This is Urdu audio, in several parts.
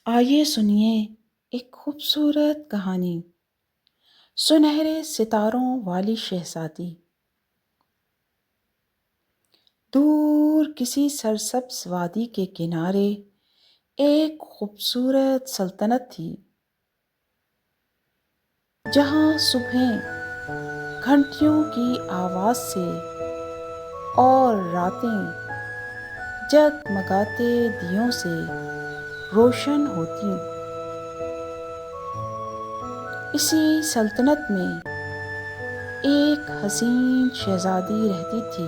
آئیے سنیے ایک خوبصورت کہانی، سنہرے ستاروں والی شہزادی۔ دور کسی سرسبز وادی کے کنارے ایک خوبصورت سلطنت تھی، جہاں صبحیں گھنٹیوں کی آواز سے اور راتیں جگمگاتے دیوں سے روشن ہوتیں۔ اسی سلطنت میں ایک حسین شہزادی رہتی تھی،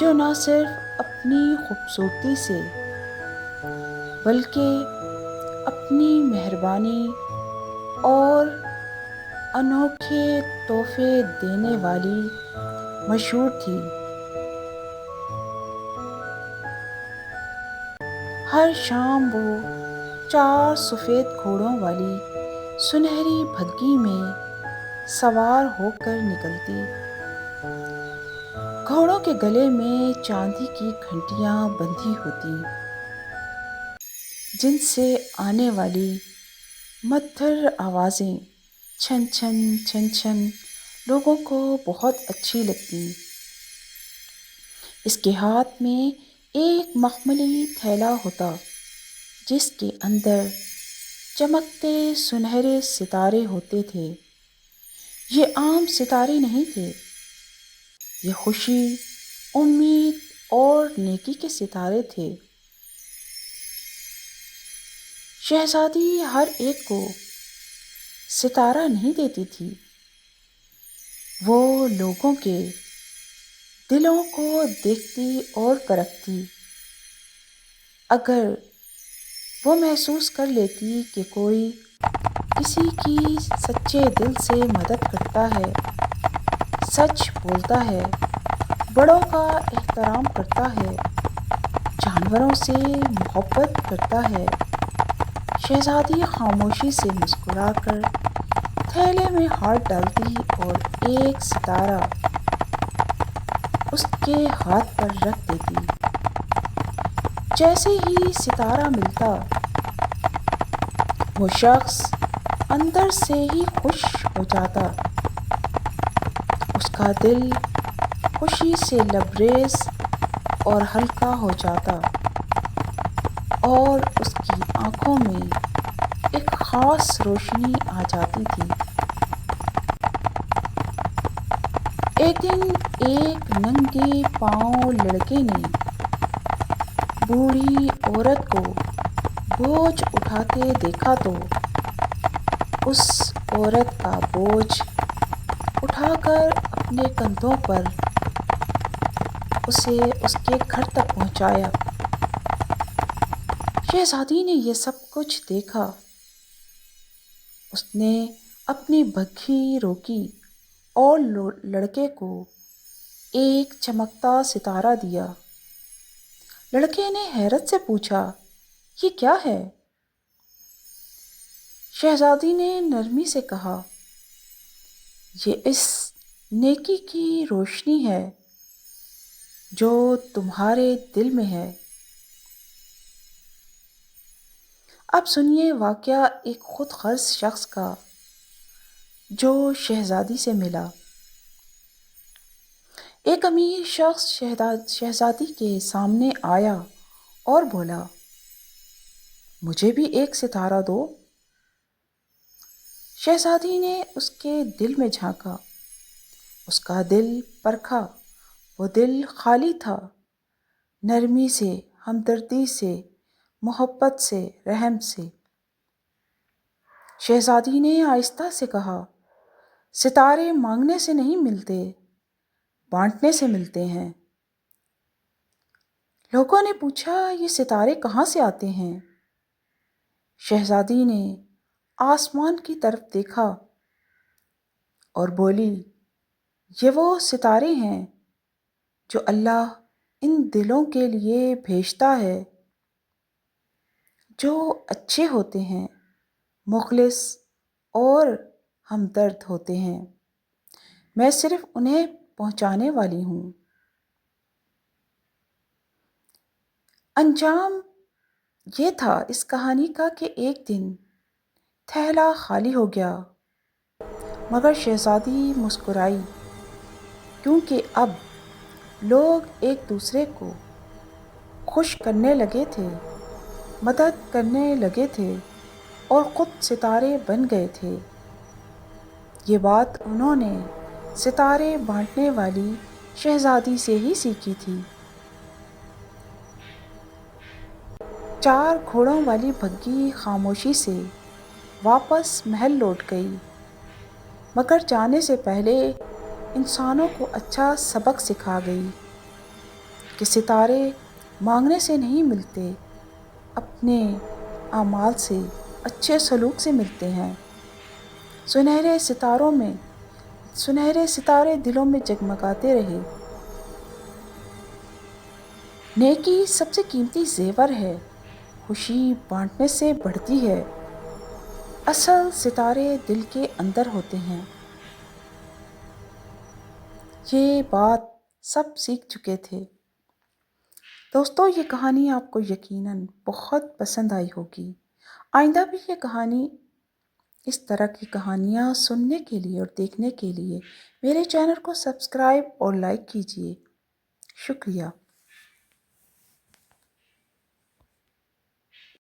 جو نہ صرف اپنی خوبصورتی سے بلکہ اپنی مہربانی اور انوکھے تحفے دینے والی مشہور تھی۔ ہر شام وہ 4 سفید گھوڑوں والی سنہری بھگی میں سوار ہو کر نکلتی۔ گھوڑوں کے گلے میں چاندی کی گھنٹیاں بندھی ہوتیں، جن سے آنے والی مدھر آوازیں چھن چھن چھن چھن لوگوں کو بہت اچھی لگتیں۔ اس کے ہاتھ میں ایک مخملی تھیلا ہوتا، جس کے اندر چمکتے سنہرے ستارے ہوتے تھے۔ یہ عام ستارے نہیں تھے، یہ خوشی، امید اور نیکی کے ستارے تھے۔ شہزادی ہر ایک کو ستارہ نہیں دیتی تھی، وہ لوگوں کے دلوں کو دیکھتی اور پرکھتی۔ اگر وہ محسوس کر لیتی کہ کوئی کسی کی سچے دل سے مدد کرتا ہے، سچ بولتا ہے، بڑوں کا احترام کرتا ہے، جانوروں سے محبت کرتا ہے، شہزادی خاموشی سے مسکرا کر تھیلے میں ہاتھ ڈالتی اور ایک ستارہ اس کے ہاتھ پر رکھ دیتی۔ جیسے ہی ستارہ ملتا، وہ شخص اندر سے ہی خوش ہو جاتا، اس کا دل خوشی سے لبریز اور ہلکا ہو جاتا، اور اس کی آنکھوں میں ایک خاص روشنی آ جاتی تھی۔ ایک دن ایک ننگے پاؤں لڑکے نے بوڑھی عورت کو بوجھ اٹھاتے دیکھا تو اس عورت کا بوجھ اٹھا کر اپنے کندھوں پر اسے اس کے گھر تک پہنچایا۔ شہزادی نے یہ سب کچھ دیکھا۔ اس نے اپنی بگھی روکی اور لڑکے کو ایک چمکتا ستارہ دیا۔ لڑکے نے حیرت سے پوچھا، یہ کیا ہے؟ شہزادی نے نرمی سے کہا، یہ اس نیکی کی روشنی ہے جو تمہارے دل میں ہے۔ اب سنیے واقعہ ایک خود غرض شخص کا جو شہزادی سے ملا۔ ایک امیر شخص شہزادی کے سامنے آیا اور بولا، مجھے بھی ایک ستارہ دو۔ شہزادی نے اس کے دل میں جھانکا، اس کا دل پرکھا، وہ دل خالی تھا، نرمی سے، ہمدردی سے، محبت سے، رحم سے۔ شہزادی نے آہستہ سے کہا، ستارے مانگنے سے نہیں ملتے، بانٹنے سے ملتے ہیں۔ لوگوں نے پوچھا، یہ ستارے کہاں سے آتے ہیں؟ شہزادی نے آسمان کی طرف دیکھا اور بولی، یہ وہ ستارے ہیں جو اللہ ان دلوں کے لیے بھیجتا ہے جو اچھے ہوتے ہیں، مخلص اور ہمدرد ہوتے ہیں۔ میں صرف انہیں پہنچانے والی ہوں۔ انجام یہ تھا اس کہانی کا کہ ایک دن تھیلا خالی ہو گیا، مگر شہزادی مسکرائی کیونکہ اب لوگ ایک دوسرے کو خوش کرنے لگے تھے، مدد کرنے لگے تھے اور خود ستارے بن گئے تھے۔ یہ بات انہوں نے ستارے بانٹنے والی شہزادی سے ہی سیکھی تھی۔ 4 گھوڑوں والی بگھی خاموشی سے واپس محل لوٹ گئی، مگر جانے سے پہلے انسانوں کو اچھا سبق سکھا گئی کہ ستارے مانگنے سے نہیں ملتے، اپنے اعمال سے، اچھے سلوک سے ملتے ہیں۔ سنہرے ستارے دلوں میں جگمگاتے رہے۔ نیکی سب سے قیمتی زیور ہے، خوشی بانٹنے سے بڑھتی ہے۔ اصل ستارے دل کے اندر ہوتے ہیں۔ یہ بات سب سیکھ چکے تھے۔ دوستو، یہ کہانی آپ کو یقیناً بہت پسند آئی ہوگی۔ آئندہ بھی یہ کہانی، اس طرح کی کہانیاں سننے کے لیے اور دیکھنے کے لیے میرے چینل کو سبسکرائب اور لائک کیجیے۔ شکریہ۔